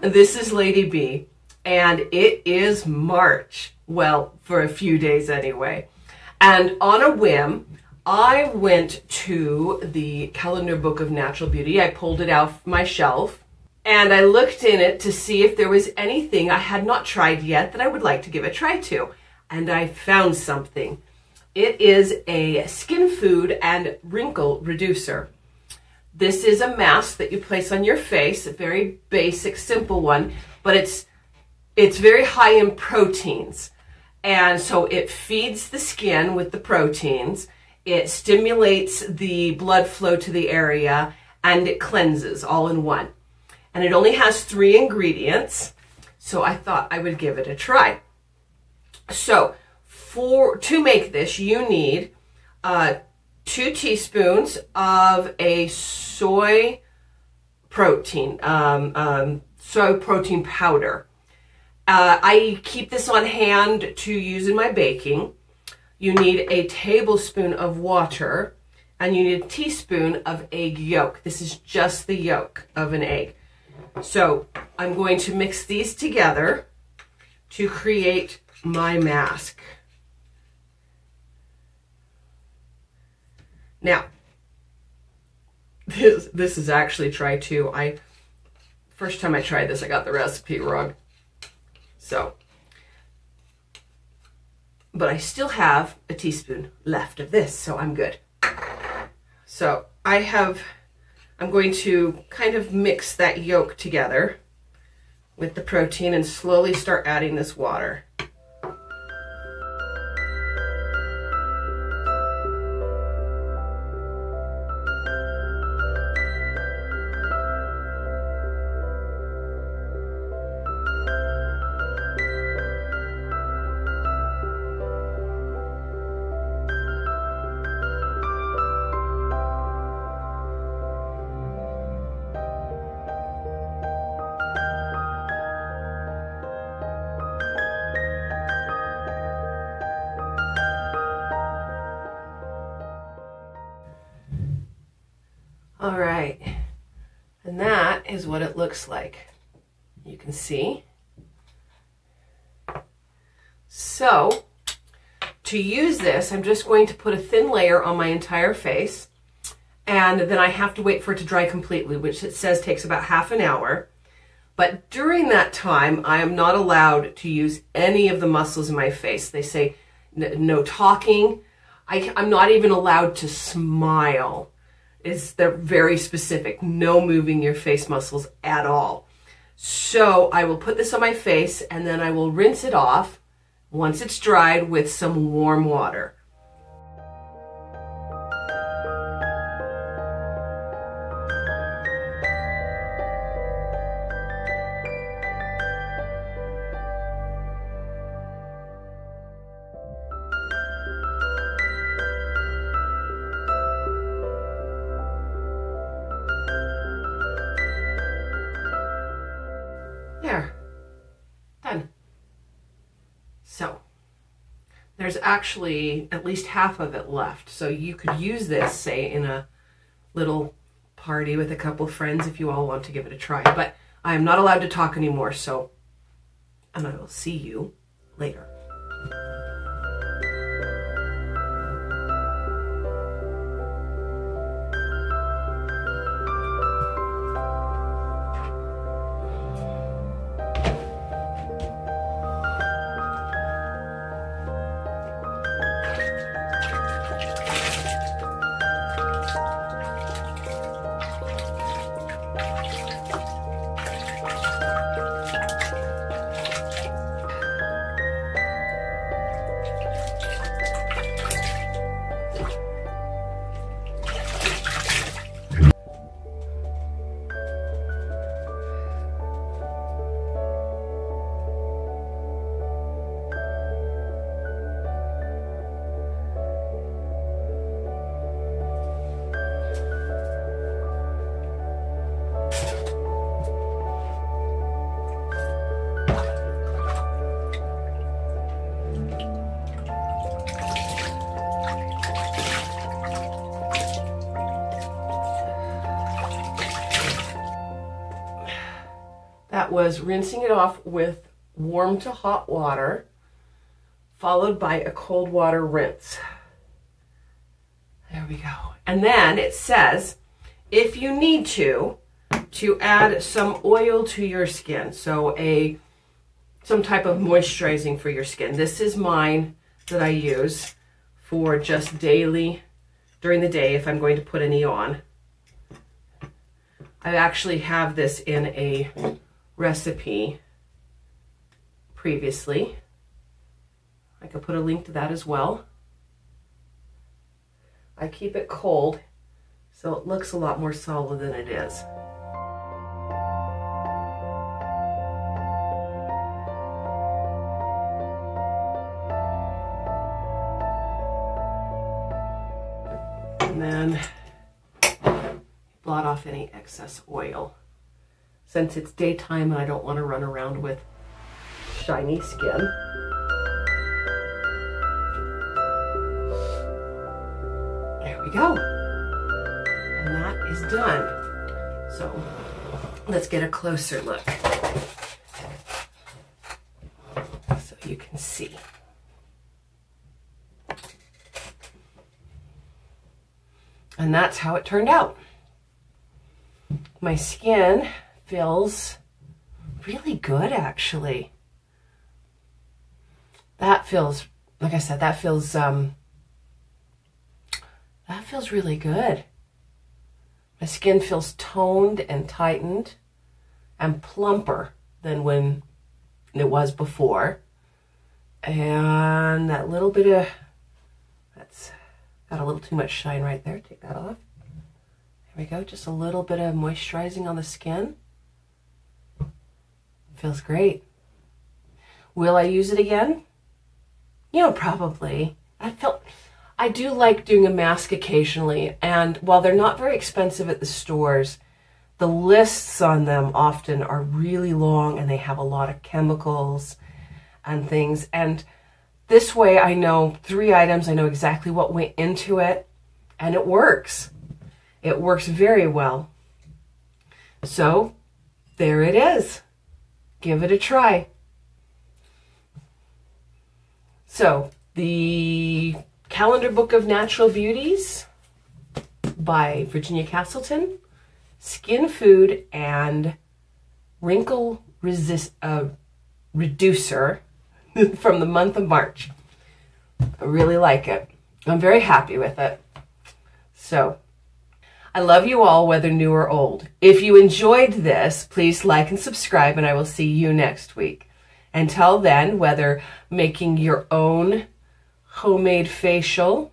This is Lady B, and it is March. Well, for a few days anyway. And on a whim, I went to the calendar book of natural beauty. I pulled it out my shelf, and I looked in it to see if there was anything I had not tried yet that I would like to give a try to. And I found something. It is a skin food and wrinkle reducer. This is a mask that you place on your face, a very basic, simple one, but it's very high in proteins. And so it feeds the skin with the proteins, it stimulates the blood flow to the area, and it cleanses all in one. And it only has 3 ingredients, so I thought I would give it a try. So to make this, you need 2 teaspoons of a soy protein powder. I keep this on hand to use in my baking. You need a tablespoon of water, and you need a teaspoon of egg yolk. This is just the yolk of an egg. So I'm going to mix these together to create my mask. Now, this is actually try too. First time I tried this, I got the recipe wrong. So, but I still have a teaspoon left of this, so I'm good. So I'm going to kind of mix that yolk together with the protein and slowly start adding this water. All right, and that is what it looks like. You can see. So, to use this, I'm just going to put a thin layer on my entire face, and then I have to wait for it to dry completely, which it says takes about half an hour. But during that time, I am not allowed to use any of the muscles in my face. They say no talking. I'm not even allowed to smile. They're very specific. No moving your face muscles at all. So I will put this on my face, and then I will rinse it off once it's dried with some warm water. There, done. So there's actually at least half of it left. So you could use this, say, in a little party with a couple of friends if you all want to give it a try. But I am not allowed to talk anymore, and I will see you later. was rinsing it off with warm to hot water, followed by a cold water rinse. There we go. And then it says, if you need to add some oil to your skin, so some type of moisturizing for your skin. This is mine that I use for just daily, during the day, if I'm going to put any on. I actually have this in a recipe previously. I could put a link to that as well. I keep it cold, so it looks a lot more solid than it is. And then blot off any excess oil. Since it's daytime and I don't want to run around with shiny skin. There we go. And that is done. So let's get a closer look so you can see. And that's how it turned out. My skin feels really good, actually. That feels, like I said, that feels really good. My skin feels toned and tightened and plumper than when it was before. And that little bit of, that's got a little too much shine right there. Take that off. There we go. Just a little bit of moisturizing on the skin. Feels great. Will I use it again? You know, probably. I do like doing a mask occasionally, and while they're not very expensive at the stores, the lists on them often are really long and they have a lot of chemicals and things. And this way I know 3 items, I know exactly what went into it, and it works. It works very well. So there it is. Give it a try. So the Calendar Book of Natural Beauties by Virginia Castleton, Skin Food and Wrinkle Reducer from the month of March. I really like it. I'm very happy with it. So I love you all, whether new or old. If you enjoyed this, please like and subscribe, and I will see you next week. Until then, whether making your own homemade facial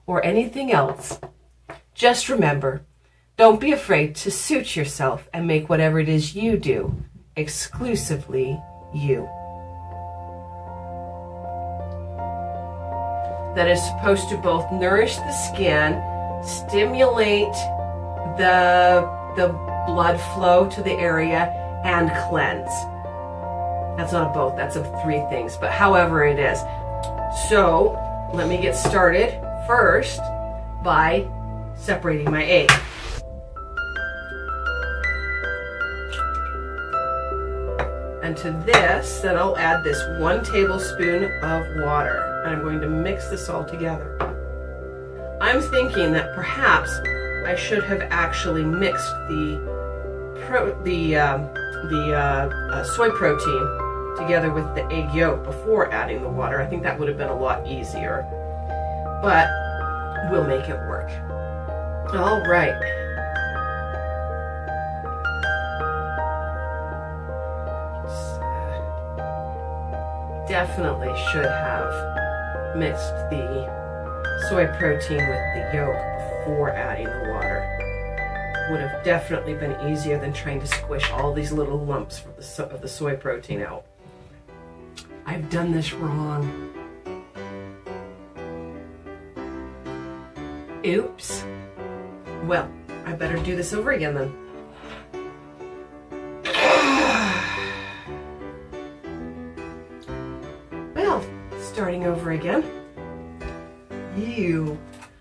or anything else, just remember, don't be afraid to suit yourself and make whatever it is you do exclusively you. That is supposed to both nourish the skin, stimulate the blood flow to the area, and cleanse. That's not a both, that's of 3 things, but however it is. So let me get started first by separating my egg. And to this, then I'll add this 1 tablespoon of water. And I'm going to mix this all together. I'm thinking that perhaps I should have actually mixed the soy protein together with the egg yolk before adding the water. I think that would have been a lot easier, but we'll make it work. All right. Definitely should have mixed the soy protein with the yolk before adding the water. Would have definitely been easier than trying to squish all these little lumps of the soy protein out. I've done this wrong. Oops. Well, I better do this over again then. Well, starting over again. Ew.